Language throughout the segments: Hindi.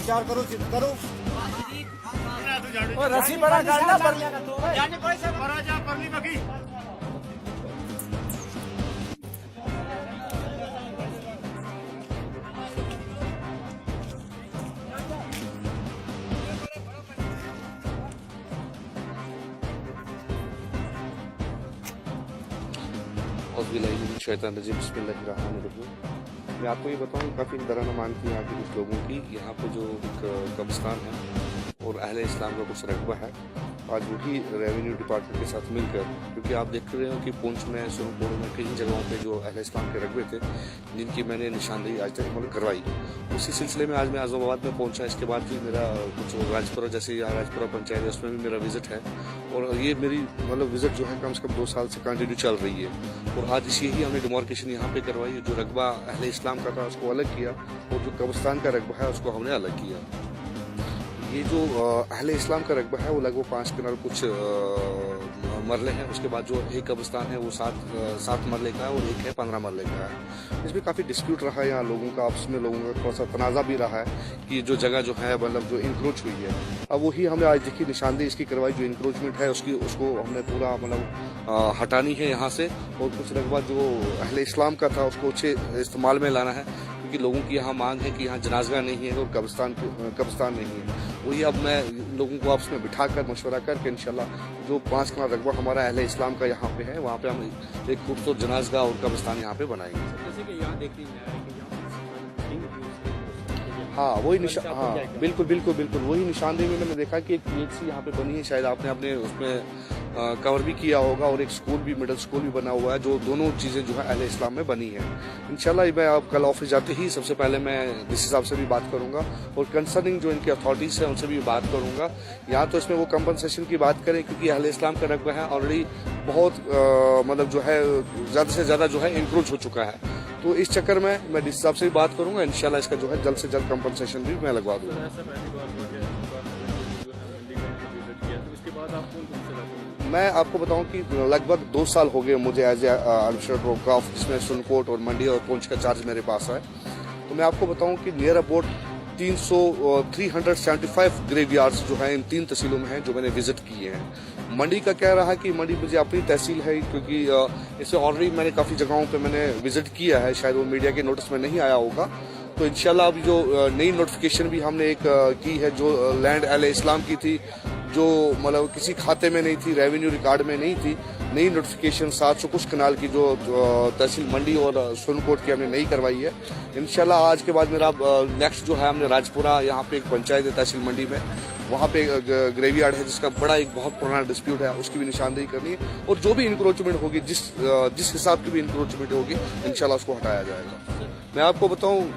चार करो चित करो रस्सी बड़ा गाड़ना पर जाने कोई से भरा जा परली बगी मैं आपको ये बताऊँ काफ़ी दराना मानती है यहाँ के कुछ लोगों की। यहाँ पे जो एक कब्रिस्तान है और अहले इस्लाम का कुछ रकबा है, आज वही रेवेन्यू डिपार्टमेंट के साथ मिलकर, क्योंकि आप देख रहे हो कि पुंछ में, सोनपुर में कई जगहों पे जो अहले इस्लाम के रकबे थे जिनकी मैंने निशानदेही आज तक मतलब करवाई, उसी सिलसिले में आज मैं आज़माबाद में पहुंचा। इसके बाद भी मेरा कुछ राजपुरा, जैसे यहाँ राजपुरा पंचायत है, उसमें भी मेरा विजिट है और ये मेरी मतलब विजिट जो है कम से कम 2 साल से कंटिन्यू चल रही है। और आज इसी ही हमने डिमार्केशन यहाँ पे करवाई। जो रकबा अहले इस्लाम का था उसको अलग किया और जो कब्रिस्तान का रकबा है उसको हमने अलग किया। ये जो अहले इस्लाम का रकबा है वो लगभग 5 कनाल कुछ मरले हैं। उसके बाद जो एक कब्रिस्तान है वो 7 मरले का है और एक है 15 मरले का है। इसमें काफ़ी डिस्प्यूट रहा है यहाँ लोगों का, आपस में लोगों का थोड़ा सा तनाज़ा भी रहा है कि जो जगह जो है मतलब जो इंक्रोच हुई है, अब वही हमने आज देखी निशानदेही इसकी करवाई। जो इंक्रोचमेंट है उसको हमने पूरा मतलब हटानी है यहाँ से और कुछ रकबा जो अहले इस्लाम का था उसको अच्छे इस्तेमाल में लाना है, क्योंकि लोगों की यहाँ मांग है कि यहाँ जनाजगा नहीं है और कब्रिस्तान नहीं है। वही अब मैं लोगों को आपस में बिठा कर मशवरा करके इंशाल्लाह जो 5 कनाल रकबा हमारा अहले इस्लाम का यहाँ पे है वहाँ पे हम एक खूबसूरत जनाजगा और कब्रिस्तान यहाँ पे बनाएंगे। जैसे कि यहाँ देखने में आया कि हाँ वही हाँ बिल्कुल वही निशानदेही में मैंने देखा कि एक PHC यहाँ पे बनी है, शायद आपने अपने उसमें कवर भी किया होगा, और एक स्कूल भी, मिडिल स्कूल भी बना हुआ है, जो दोनों चीज़ें जो है अहले इस्लाम में बनी है। इंशाल्लाह मैं अब कल ऑफिस जाते ही सबसे पहले मैं डीसी साहब से भी बात करूंगा और कंसर्निंग जो इनकी अथॉरिटीज़ हैं उनसे भी बात करूंगा। यहाँ तो इसमें वो कंपनसेशन की बात करें, क्योंकि अहले इस्लाम का रकबा है ऑलरेडी बहुत मतलब जो है ज़्यादा से ज़्यादा जो है इंक्रोच हो चुका है। तो इस चक्कर में मैं डीसी साहब से भी बात करूंगा, इंशाल्लाह इसका जो है जल्द से जल्द कंपनसेशन भी मैं लगवा दूंगा। मैं आपको बताऊं कि लगभग 2 साल हो गए मुझे एज एडमिनिस्ट्रेटर ऑफ क्राफ्ट, जिसमें सुनकोट और मंडी और पुंछ का चार्ज मेरे पास है। तो मैं आपको बताऊं कि नियर अबाउट 375 ग्रेवयार्ड्स जो हैं इन 3 तहसीलों में हैं जो मैंने विजिट किए हैं। मंडी का क्या रहा कि मंडी मुझे अपनी तहसील है, क्योंकि इससे ऑलरेडी मैंने काफ़ी जगहों पे मैंने विजिट किया है, शायद वो मीडिया के नोटिस में नहीं आया होगा। तो इंशाल्लाह अभी जो नई नोटिफिकेशन भी हमने एक की है, जो लैंड अहले इस्लाम की थी, जो मतलब किसी खाते में नहीं थी, रेवेन्यू रिकॉर्ड में नहीं थी, नई नोटिफिकेशन 700 कुछ कनाल की जो तहसील मंडी और सोनकोट की हमने नई करवाई है। इंशाल्लाह आज के बाद मेरा नेक्स्ट जो है हमने राजपुरा, यहाँ पे एक पंचायत है तहसील मंडी में, वहाँ पे ग्रेवयार्ड है जिसका बड़ा एक बहुत पुराना डिस्प्यूट है, उसकी भी निशानदेही करनी है और जो भी इंक्रोचमेंट होगी, जिस हिसाब की भी इंक्रोचमेंट होगी इंशाल्लाह उसको हटाया जाएगा। मैं आपको बताऊँ,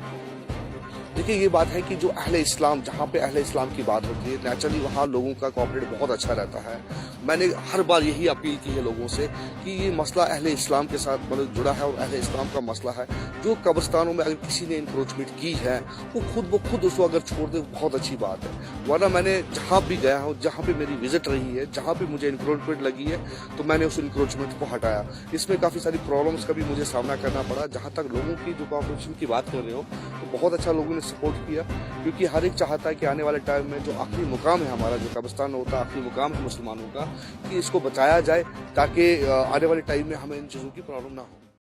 देखिए ये बात है कि जो अहले इस्लाम, जहाँ पे अहले इस्लाम की बात होती है, नेचुरली वहाँ लोगों का कोऑपरेट बहुत अच्छा रहता है। मैंने हर बार यही अपील की है लोगों से कि ये मसला अहले इस्लाम के साथ मतलब जुड़ा है और अहले इस्लाम का मसला है। जो कब्रिस्तानों में अगर किसी ने इंक्रोचमेंट की है वो खुद उसको अगर छोड़ दे बहुत अच्छी बात है, वरना मैंने जहाँ भी गया हूँ, जहाँ पे मेरी विजिट रही है, जहाँ पे मुझे इंक्रोचमेंट लगी है तो मैंने उस इंक्रोचमेंट को हटाया। इसमें काफ़ी सारी प्रॉब्लम्स का भी मुझे सामना करना पड़ा। जहाँ तक लोगों की जो कॉपरेशन की बात कर रहे हो तो बहुत अच्छा लोगों ने सपोर्ट किया, क्योंकि हर एक चाहता है कि आने वाले टाइम में जो आखिरी मुकाम है हमारा, जो कब्रिस्तान होता है आखिरी मुकाम है मुसलमानों का, कि इसको बचाया जाए ताकि आने वाले टाइम में हमें इन चीज़ों की प्रॉब्लम ना हो।